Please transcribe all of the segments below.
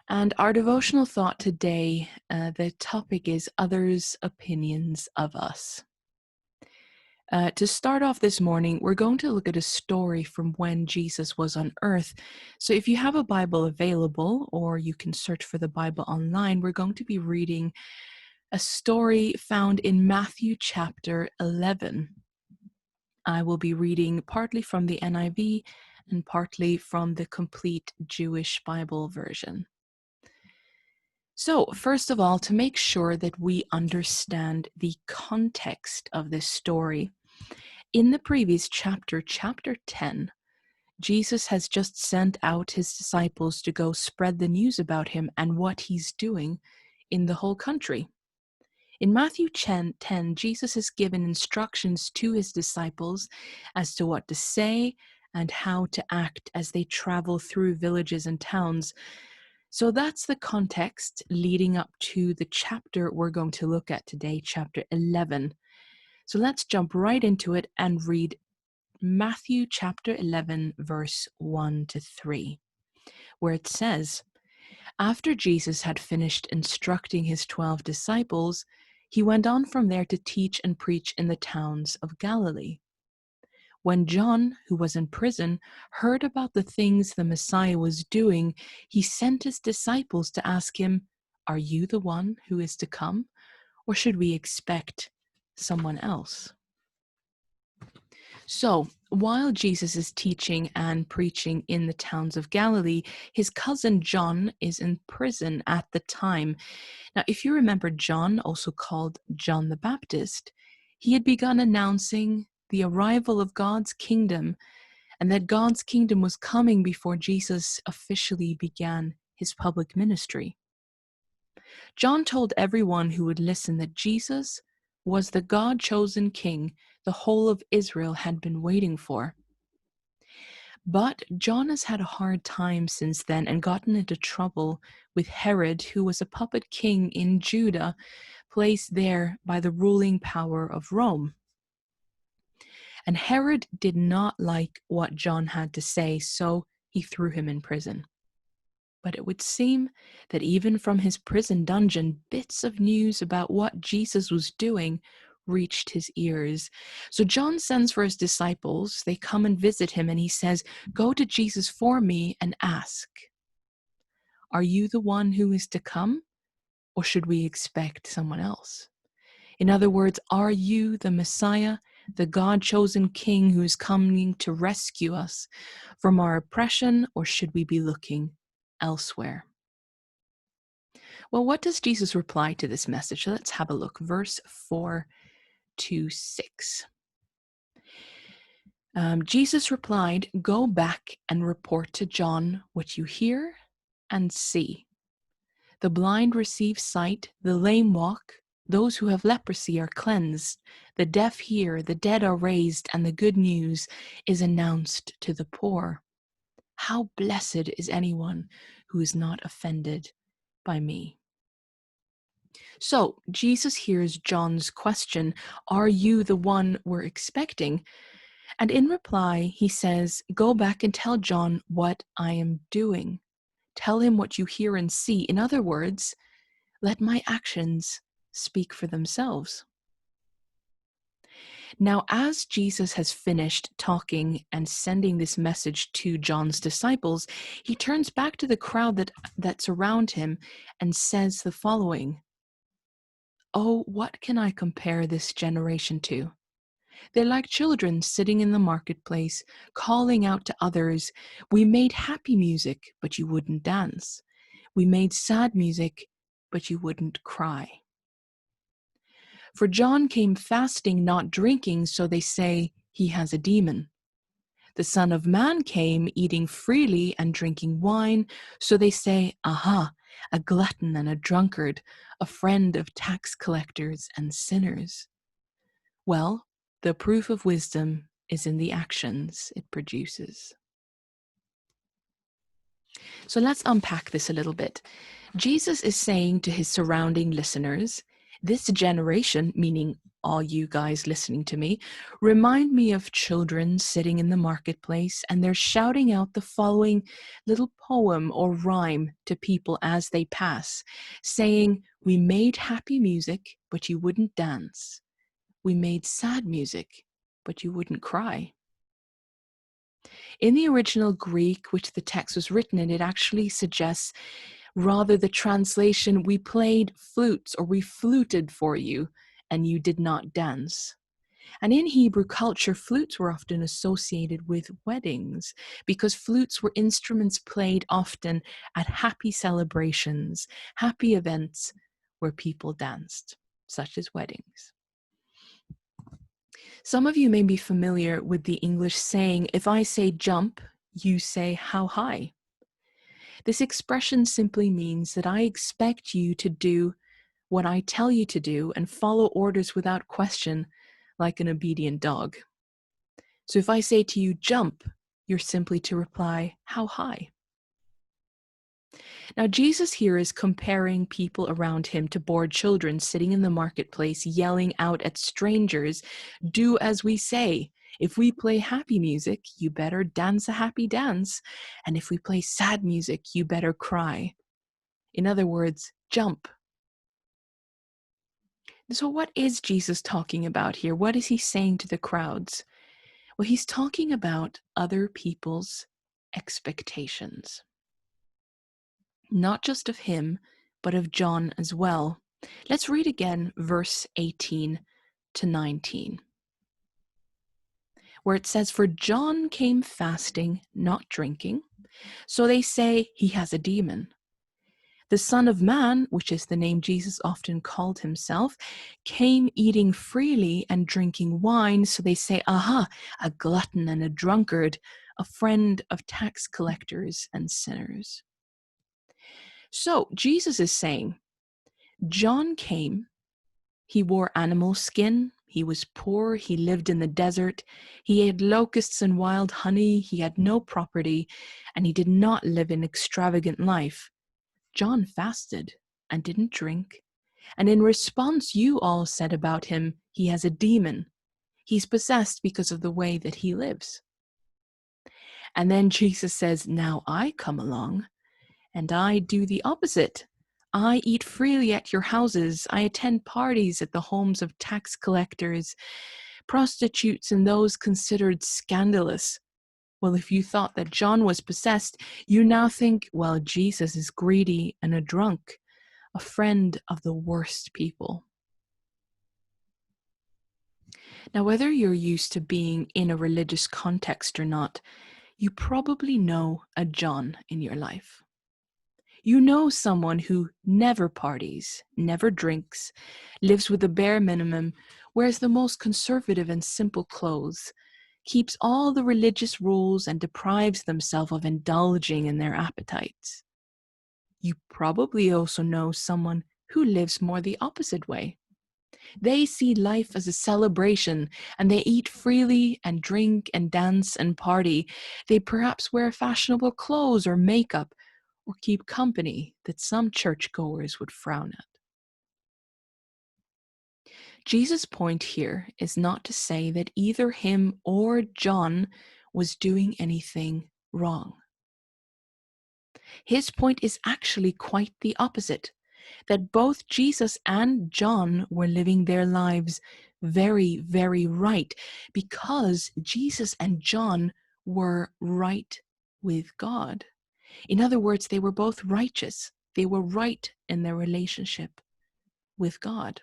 And our devotional thought today, the topic is others' opinions of us. To start off this morning, we're going to look at a story from when Jesus was on earth. So if you have a Bible available, or you can search for the Bible online, we're going to be reading a story found in Matthew chapter 11. I will be reading partly from the NIV and partly from the complete Jewish Bible version. So, first of all, to make sure that we understand the context of this story, in the previous chapter, chapter 10, Jesus has just sent out his disciples to go spread the news about him and what he's doing in the whole country. In Matthew 10, Jesus has given instructions to his disciples as to what to say and how to act as they travel through villages and towns. So that's the context leading up to the chapter we're going to look at today, chapter 11. So let's jump right into it and read Matthew chapter 11, verse 1 to 3, where it says, "After Jesus had finished instructing his 12 disciples, he went on from there to teach and preach in the towns of Galilee. When John, who was in prison, heard about the things the Messiah was doing, he sent his disciples to ask him, 'Are you the one who is to come, or should we expect someone else?'" So, while Jesus is teaching and preaching in the towns of Galilee, his cousin John is in prison at the time. Now, if you remember John, also called John the Baptist, he had begun announcing the arrival of God's kingdom and that God's kingdom was coming before Jesus officially began his public ministry. John told everyone who would listen that Jesus was the God-chosen king the whole of Israel had been waiting for. But John has had a hard time since then and gotten into trouble with Herod, who was a puppet king in Judah, placed there by the ruling power of Rome. And Herod did not like what John had to say, so he threw him in prison. But it would seem that even from his prison dungeon, bits of news about what Jesus was doing reached his ears. So John sends for his disciples. They come and visit him, and he says, "Go to Jesus for me and ask, 'Are you the one who is to come, or should we expect someone else?'" In other words, are you the Messiah, the God-chosen king who is coming to rescue us from our oppression, or should we be looking elsewhere? Well, what does Jesus reply to this message? So let's have a look. Verse 4 to 6. Jesus replied, "Go back and report to John what you hear and see. The blind receive sight, the lame walk, those who have leprosy are cleansed, the deaf hear, the dead are raised, and the good news is announced to the poor. How blessed is anyone who is not offended by me." So Jesus hears John's question, "Are you the one we're expecting?" And in reply, he says, "Go back and tell John what I am doing. Tell him what you hear and see. In other words, let my actions speak for themselves." Now, as Jesus has finished talking and sending this message to John's disciples, he turns back to the crowd that's around him and says the following, "Oh, what can I compare this generation to? They're like children sitting in the marketplace, calling out to others, 'We made happy music, but you wouldn't dance. We made sad music, but you wouldn't cry.' For John came fasting, not drinking, so they say he has a demon. The Son of Man came eating freely and drinking wine, so they say, 'Aha, a glutton and a drunkard, a friend of tax collectors and sinners.' Well, the proof of wisdom is in the actions it produces." So let's unpack this a little bit. Jesus is saying to his surrounding listeners, this generation, meaning all you guys listening to me, remind me of children sitting in the marketplace and they're shouting out the following little poem or rhyme to people as they pass, saying, "We made happy music, but you wouldn't dance. We made sad music, but you wouldn't cry." In the original Greek, which the text was written in, it actually suggests rather the translation, "We played flutes," or "we fluted for you, and you did not dance." And in Hebrew culture, flutes were often associated with weddings because flutes were instruments played often at happy celebrations, happy events where people danced, such as weddings. Some of you may be familiar with the English saying, "If I say jump, you say how high." This expression simply means that I expect you to do what I tell you to do and follow orders without question, like an obedient dog. So if I say to you, "Jump," you're simply to reply, "How high?" Now, Jesus here is comparing people around him to bored children sitting in the marketplace yelling out at strangers, "Do as we say. If we play happy music, you better dance a happy dance. And if we play sad music, you better cry." In other words, jump. So what is Jesus talking about here? What is he saying to the crowds? Well, he's talking about other people's expectations. Not just of him, but of John as well. Let's read again verse 18 to 19, where it says, "For John came fasting, not drinking, so they say he has a demon. The Son of Man," which is the name Jesus often called himself, "came eating freely and drinking wine, so they say, aha, a glutton and a drunkard, a friend of tax collectors and sinners." So Jesus is saying, John came, he wore animal skin, he was poor, he lived in the desert, he ate locusts and wild honey, he had no property, and he did not live an extravagant life. John fasted and didn't drink, and in response you all said about him, he has a demon. He's possessed because of the way that he lives. And then Jesus says, now I come along and I do the opposite. I eat freely at your houses. I attend parties at the homes of tax collectors, prostitutes, and those considered scandalous. Well, if you thought that John was possessed, you now think, well, Jesus is greedy and a drunk, a friend of the worst people. Now, whether you're used to being in a religious context or not, you probably know a John in your life. You know someone who never parties, never drinks, lives with the bare minimum, wears the most conservative and simple clothes, keeps all the religious rules, and deprives themselves of indulging in their appetites. You probably also know someone who lives more the opposite way. They see life as a celebration, and they eat freely and drink and dance and party. They perhaps wear fashionable clothes or makeup, or keep company that some churchgoers would frown at. Jesus' point here is not to say that either him or John was doing anything wrong. His point is actually quite the opposite, that both Jesus and John were living their lives very, very right, because Jesus and John were right with God. In other words, they were both righteous. They were right in their relationship with God.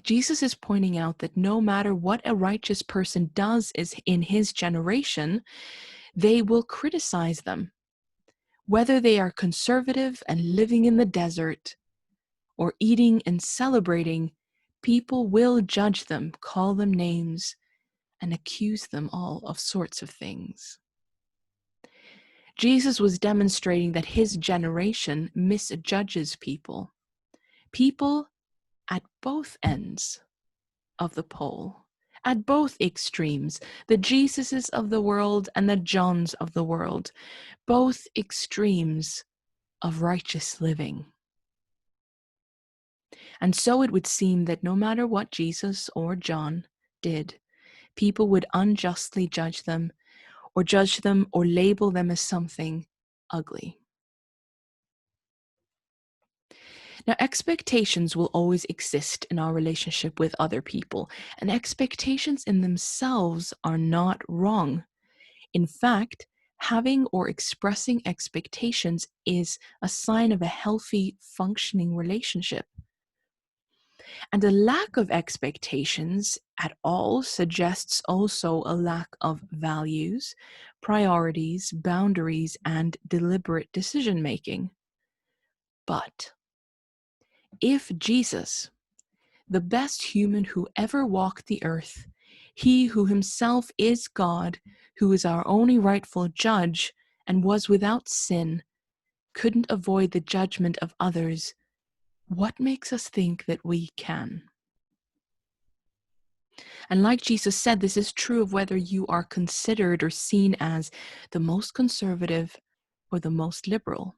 Jesus is pointing out that no matter what a righteous person does in his generation, they will criticize them. Whether they are conservative and living in the desert or eating and celebrating, people will judge them, call them names, and accuse them all of sorts of things. Jesus was demonstrating that his generation misjudges people. People at both ends of the pole, at both extremes, the Jesuses of the world and the Johns of the world, both extremes of righteous living. And so it would seem that no matter what Jesus or John did, people would unjustly judge them or label them as something ugly. Now, expectations will always exist in our relationship with other people, and expectations in themselves are not wrong. In fact, having or expressing expectations is a sign of a healthy, functioning relationship. And a lack of expectations at all suggests also a lack of values, priorities, boundaries, and deliberate decision making. But if Jesus, the best human who ever walked the earth, he who himself is God, who is our only rightful judge and was without sin, couldn't avoid the judgment of others, what makes us think that we can? And like Jesus said, this is true of whether you are considered or seen as the most conservative or the most liberal.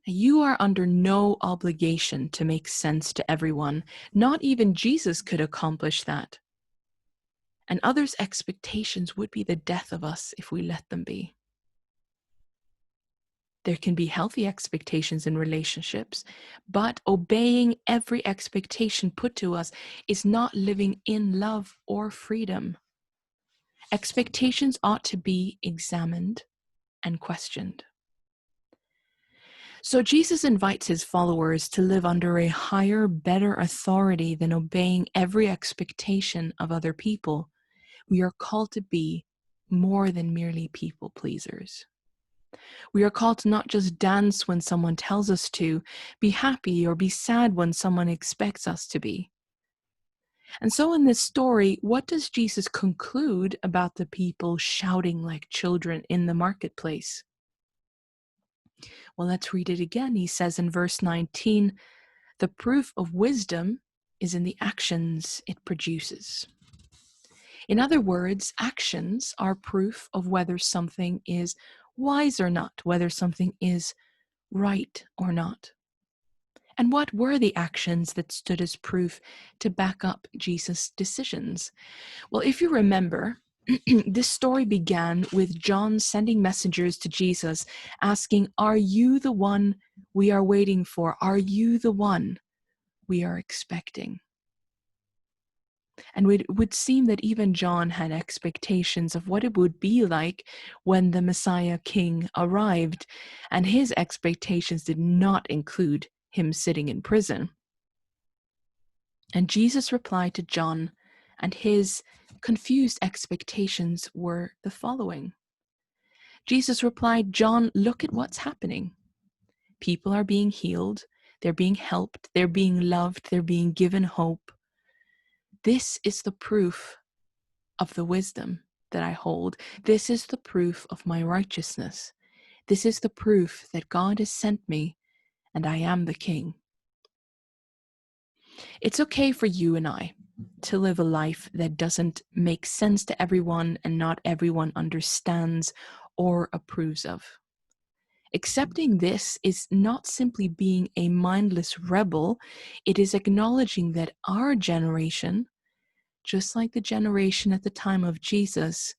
Now, you are under no obligation to make sense to everyone. Not even Jesus could accomplish that. And others' expectations would be the death of us if we let them be. There can be healthy expectations in relationships, but obeying every expectation put to us is not living in love or freedom. Expectations ought to be examined and questioned. So Jesus invites his followers to live under a higher, better authority than obeying every expectation of other people. We are called to be more than merely people pleasers. We are called to not just dance when someone tells us to, be happy or be sad when someone expects us to be. And so in this story, what does Jesus conclude about the people shouting like children in the marketplace? Well, let's read it again. He says in verse 19, the proof of wisdom is in the actions it produces. In other words, actions are proof of whether something is wise or not, whether something is right or not. And what were the actions that stood as proof to back up Jesus' decisions? Well, if you remember, this story began with John sending messengers to Jesus asking, "Are you the one we are waiting for? Are you the one we are expecting?" And it would seem that even John had expectations of what it would be like when the Messiah King arrived, and his expectations did not include him sitting in prison. And Jesus replied to John, and his confused expectations were the following. Jesus replied, "John, look at what's happening. People are being healed, they're being helped, they're being loved, they're being given hope. This is the proof of the wisdom that I hold. This is the proof of my righteousness. This is the proof that God has sent me and I am the King." It's okay for you and I to live a life that doesn't make sense to everyone and not everyone understands or approves of. Accepting this is not simply being a mindless rebel, it is acknowledging that our generation, just like the generation at the time of Jesus,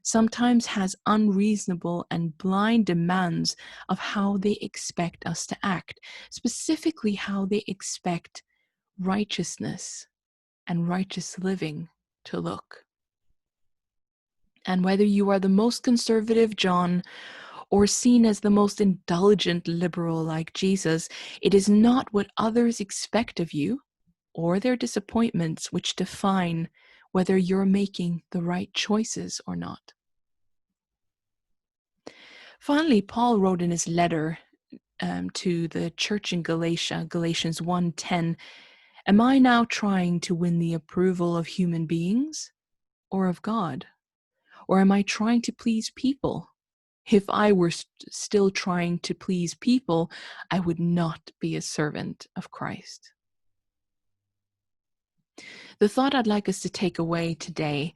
sometimes has unreasonable and blind demands of how they expect us to act, specifically how they expect righteousness and righteous living to look. And whether you are the most conservative John or seen as the most indulgent liberal like Jesus, it is not what others expect of you or their disappointments which define whether you're making the right choices or not. Finally, Paul wrote in his letter to the church in Galatia, Galatians 1:10, "Am I now trying to win the approval of human beings or of God? Or am I trying to please people? If I were still trying to please people, I would not be a servant of Christ." The thought I'd like us to take away today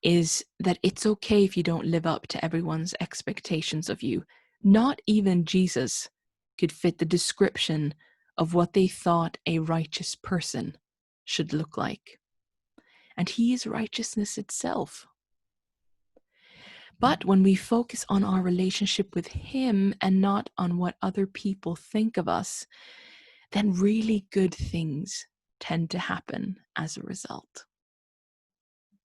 is that it's okay if you don't live up to everyone's expectations of you. Not even Jesus could fit the description of what they thought a righteous person should look like. And he is righteousness itself. But when we focus on our relationship with him and not on what other people think of us, then really good things tend to happen as a result.